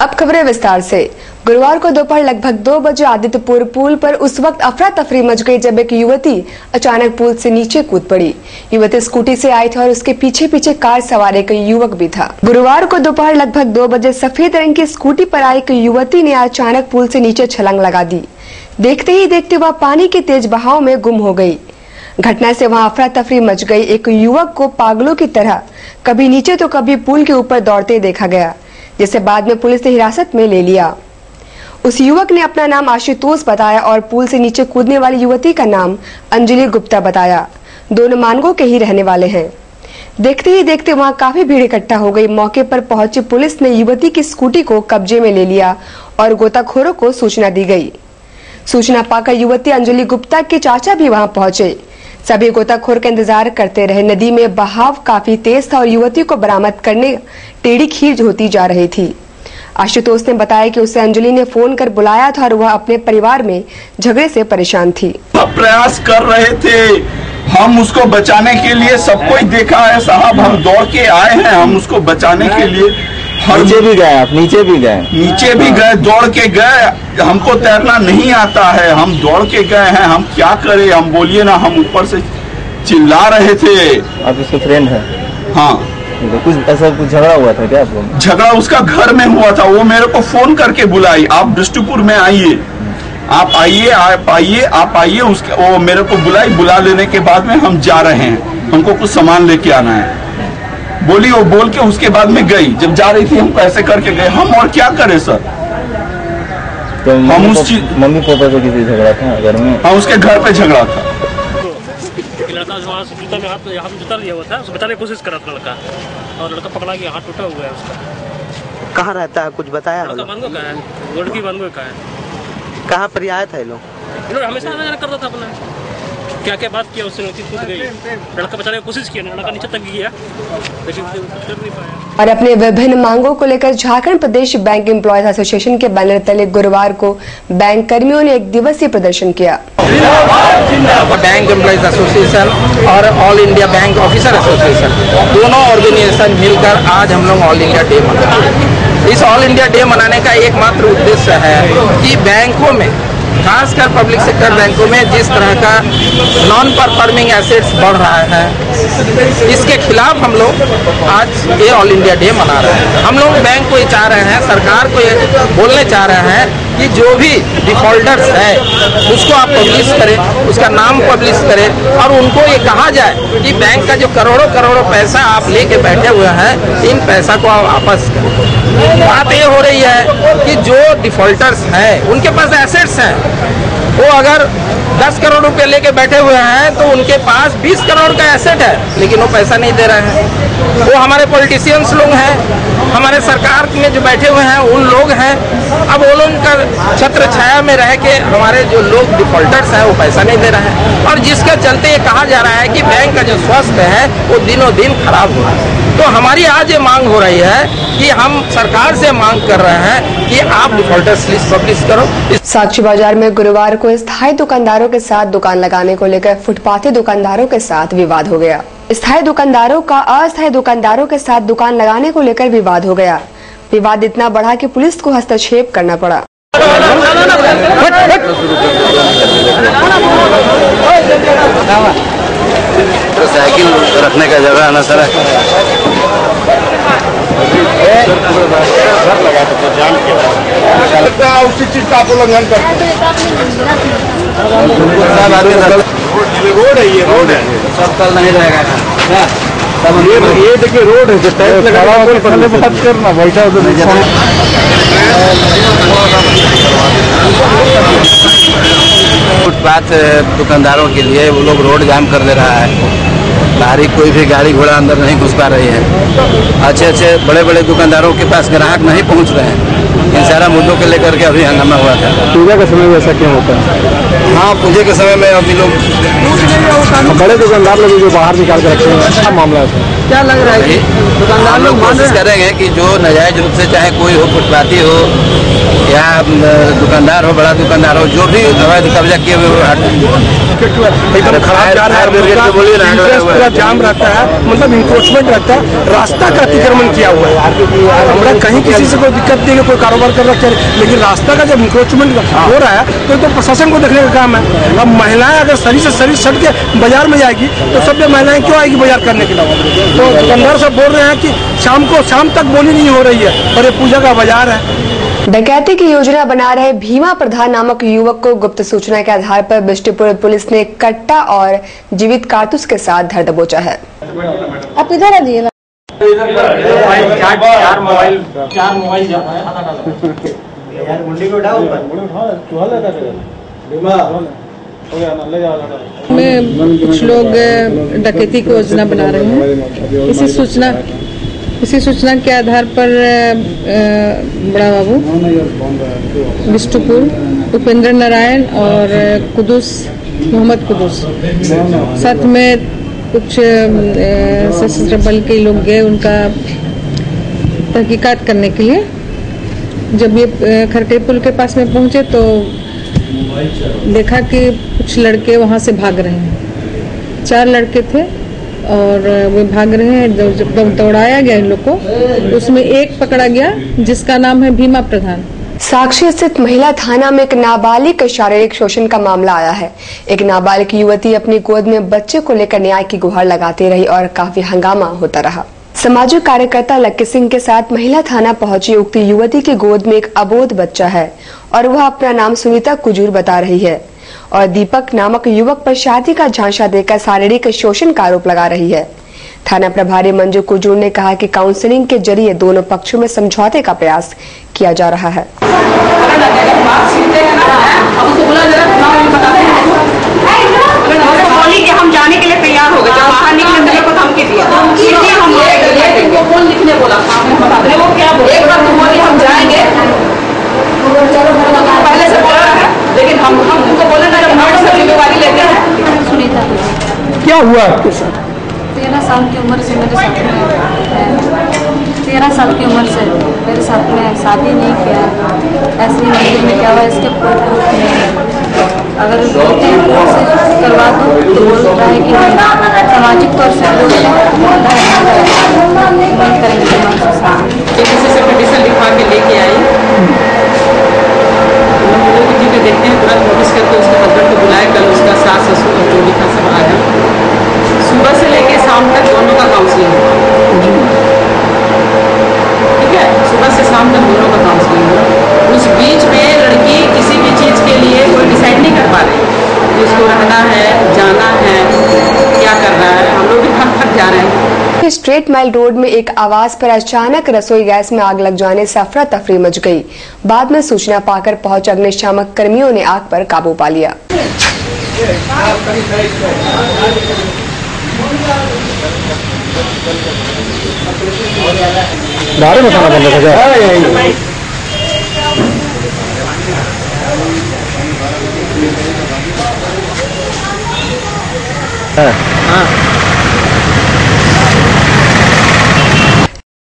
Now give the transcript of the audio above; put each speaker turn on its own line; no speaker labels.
अब खबरें विस्तार से। गुरुवार को दोपहर लगभग 2 बजे आदित्यपुर पुल पर उस वक्त अफरा तफरी मच गई जब एक युवती अचानक पुल से नीचे कूद पड़ी। युवती स्कूटी से आई थी और उसके पीछे पीछे कार सवार एक युवक भी था। गुरुवार को दोपहर लगभग 2 बजे सफेद रंग की स्कूटी पर आई एक युवती ने अचानक पुल से नीचे छलांग लगा दी। देखते ही देखते वह पानी के तेज बहाव में गुम हो गई। घटना से वहां अफरा तफरी मच गई। एक युवक को पागलों की तरह कभी नीचे तो कभी पुल के ऊपर दौड़ते देखा गया, जिसे बाद में पुलिस ने हिरासत में ले लिया। उस युवक ने अपना नाम आशुतोष बताया और पुल से नीचे कूदने वाली युवती का नाम अंजलि गुप्ता बताया। दोनों मानगो के ही रहने वाले हैं। देखते ही देखते वहां काफी भीड़ इकट्ठा हो गई। मौके पर पहुंची पुलिस ने युवती की स्कूटी को कब्जे में ले लिया और गोताखोरों को सूचना दी गई। सूचना पाकर युवती अंजलि गुप्ता के चाचा भी वहां पहुंचे। सभी गोताखोर का इंतजार करते रहे। नदी में बहाव काफी तेज था और युवती को बरामद करने टेढ़ी खींच होती जा रही थी। आशुतोष ने बताया कि उसे अंजलि ने फोन कर बुलाया था और वह अपने परिवार में झगड़े से परेशान थी।
प्रयास कर रहे थे, हम उसको बचाने के लिए सब कोई देखा है साहब, हम दौड़ के आए हैं, हम उसको बचाने के लिए
नीचे भी गए, आप नीचे भी गए,
दौड़ के गए। हमको तैरना नहीं आता है, हम दौड़ के गए हैं, हम क्या करें, हम बोलिए ना, हम ऊपर से चिल्ला रहे थे।
आप उसके फ्रेंड हैं?
हाँ।
तो कुछ ऐसा कुछ झगड़ा हुआ था क्या आपको?
झगड़ा उसका घर में हुआ था। वो मेरे को फोन करके बुलाई, आप बिष्टुपुर में आइए, आप आइए। उसके वो मेरे को बुलाई, बुला लेने के बाद में हम जा रहे हैं, हमको कुछ सामान लेके आना है बोली। वो बोल के उसके बाद में गई। जब जा रही थी हमको ऐसे करके गए, हम और क्या करें सर।
तो
हम उस चीज
मम्मी पापा से किसी झगड़ा था घर में?
हाँ, उसके घर पे झगड़ा था।
लड़का जूता में हाथ जूता लिया हुआ था, उसको बचाने की कोशिश कर रहा था लड़का, और लड़का पकड़ा गया, हाथ टूटा हुआ है उसका।
कहाँ रहता है कुछ बताया?
लड़का मानगो का है, लड़की मानगो का है।
कहाँ पर आया था ये लोग?
हमेशा आना जाना करता था अपना। क्या क्या बात किया उससे, कूद गई, लड़का बचाने की कोशिश किया, लड़का नीचे तक गया लेकिन कुछ कर नहीं पाया।
और अपने विभिन्न मांगों को लेकर झारखंड प्रदेश बैंक एम्प्लॉयज एसोसिएशन के बैनर तले गुरुवार को बैंक कर्मियों ने 1 दिवसीय प्रदर्शन किया।
बैंक एम्प्लॉयज एसोसिएशन और all India bank officer association दोनों ऑर्गेनाइजेशन मिलकर आज हम लोग ऑल इंडिया डे मना रहे हैं। इस ऑल इंडिया डे मनाने का एकमात्र उद्देश्य है कि बैंकों में, खासकर पब्लिक सेक्टर बैंकों में जिस तरह का नॉन परफॉर्मिंग एसेट्स बढ़ रहा है, इसके खिलाफ हम लोग आज ये ऑल इंडिया डे मना रहे हैं। हम लोग बैंक को ये चाह रहे हैं, सरकार को ये बोलने चाह रहे हैं कि जो भी डिफॉल्टर्स है उसको आप पब्लिश करें, उसका नाम पब्लिश करें और उनको ये कहा जाए कि बैंक का जो करोड़ों पैसा आप लेके बैठे हुए हैं, इन पैसा को आप वापस करें। बात ये हो रही है कि जो डिफॉल्टर्स हैं उनके पास एसेट्स हैं, वो अगर 10 करोड़ रुपए लेके बैठे हुए हैं तो उनके पास 20 करोड़ का एसेट है, लेकिन वो पैसा नहीं दे रहे हैं। वो हमारे पॉलिटिशियंस लोग हैं, हमारे सरकार में जो बैठे हुए हैं उन लोग हैं। अब वो लोग का छत्र छाया में रह के हमारे जो लोग डिफॉल्टर्स हैं वो पैसा नहीं दे रहे हैं, और जिसके चलते ये कहा जा रहा है कि बैंक का जो स्वास्थ्य है वो दिनों दिन खराब हो रहा है। तो हमारी आज ये मांग हो रही है कि हम सरकार से मांग कर रहे हैं कि आप डिफॉल्टर्स लिस्ट पब्लिश करो।
साक्षी बाजार में गुरुवार को स्थायी दुकानदारों के साथ दुकान लगाने को लेकर फुटपाथी दुकानदारों के साथ विवाद हो गया। स्थायी दुकानदारों का अस्थायी दुकानदारों के साथ दुकान लगाने को लेकर विवाद हो गया। विवाद इतना बढ़ा कि पुलिस को हस्तक्षेप करना पड़ा।
तो साइकिल रखने का जगह ना सर,
उसी चीज का आप उल्लंघन करते रोड है, ये रोड है,
सब कल नहीं रहेगा।
ये देखिए रोड है, बात करना बैठा
फुटपाथ दुकानदारों के लिए वो लोग रोड जाम कर दे रहा है। बाहरी कोई भी गाड़ी घोड़ा अंदर नहीं घुस पा रही है। अच्छे बड़े दुकानदारों के पास ग्राहक नहीं पहुंच रहे हैं। इन सारा मुद्दों को लेकर के अभी हंगामा हुआ था।
पूजा के समय में ऐसा क्यों होता है?
हाँ, पूजे के समय में अभी लोग
बड़े दुकानदार लोग जो बाहर निकाल के रखते हैं, क्या मामला है?
क्या लग रहा है?
हम लोग कोशिश करेंगे कि जो नाजायज रूप से चाहे कोई हो, फुटपाती हो या दुकानदार हो, बड़ा दुकानदार हो, जो भी अवैध कब्जा किए हुए
एकदम खराब जा रहा है, पूरा जाम रहता है, मतलब इंक्रोचमेंट रहता है, रास्ता का अतिक्रमण किया हुआ है। हमारा कहीं किसी से कोई दिक्कत नहीं है, कोई कारोबार कर रहा है, लेकिन रास्ता का जब इंक्रोचमेंट हो रहा है तो प्रशासन को देखने का काम है। अब महिलाएं अगर शरीर से शरीर सट के बाजार में जाएगी तो सब महिलाएं क्यों आएगी बाजार करने के लिए? तो दुकानदार सब बोल रहे हैं कि शाम तक बोली नहीं हो रही है, और ये पूजा का बाजार है।
डकैती की योजना बना रहे भीमा प्रधान नामक युवक को गुप्त सूचना के आधार पर बिष्टुपुर पुलिस ने कट्टा और जीवित कारतूस के साथ धर दबोचा है।
आप इधर आइए ना।
में कुछ लोग डकैती की योजना बना रहे हैं। इसी सूचना के आधार पर बड़ा बाबू, बिष्टुपुर, उपेंद्र नारायण और मोहम्मद कुदूस, साथ में कुछ सशस्त्र बल के लोग गए उनका तहकीकात करने के लिए। जब ये खरकई पुल के पास में पहुंचे तो देखा कि कुछ लड़के वहां से भाग रहे हैं। 4 लड़के थे और वे भाग रहे हैं। जब दौड़ाया गया इन लोग को, उसमें एक पकड़ा गया जिसका नाम है भीमा प्रधान।
साक्षी स्थित महिला थाना में एक नाबालिग के शारीरिक शोषण का मामला आया है। एक नाबालिग युवती अपनी गोद में बच्चे को लेकर न्याय की गुहार लगाती रही और काफी हंगामा होता रहा। सामाजिक कार्यकर्ता लक्की सिंह के साथ महिला थाना पहुंची उक्त युवती की गोद में एक अबोध बच्चा है और वह अपना नाम सुनीता कुजूर बता रही है और दीपक नामक युवक पर शादी का झांसा देकर शारीरिक शोषण का आरोप लगा रही है। थाना प्रभारी मंजू कुजूर ने कहा कि काउंसलिंग के जरिए दोनों पक्षों में समझौते का प्रयास किया जा रहा है।
हम जाने के लिए तैयार हो गए, जब बाहर निकले मेरे को धमकी दिया, हम बोल लिखने बोला, वो क्या बोले, एक बार तुम बोली हम जाएंगे, पहले से बोला है, लेकिन हम उनको बोले ना जब हम सब जिम्मेवारी लेते हैं। सुनीता,
क्या हुआ आपके साथ?
13 साल की उम्र से मेरे साथ में 13 साल की उम्र से मेरे साथ में शादी नहीं किया। ऐसे ही मंदिर में क्या हुआ इसके अगर करवा दो तो बोल रहा है कि सामाजिक तौर से बंद करेंगे।
किसी से पिटीशन लिखवा के लेके आई, हम लोग जी को देखते हैं, तुरंत नोटिस करके उसके हस्बैंड को बुलाए। कल उसका सास ससुर और जो भी था सब आया। सुबह से लेके शाम तक दोनों का काउंसलिंग हुआ, ठीक है, सुबह से शाम तक दोनों का काउंसलिंग हुआ। उस बीच में लड़की किसी भी चीज़ के लिए कोई डिसाइड नहीं कर पा रही, जिसको रहना है, जाना है, क्या करना है। हम लोग भी थक जा रहे हैं।
स्ट्रेट माइल रोड में एक आवास पर अचानक रसोई गैस में आग लग जाने से अफरा तफरी मच गई। बाद में सूचना पाकर पहुंचे अग्निशामक कर्मियों ने आग पर काबू पा लिया।
दारू में खाना बन रहा था।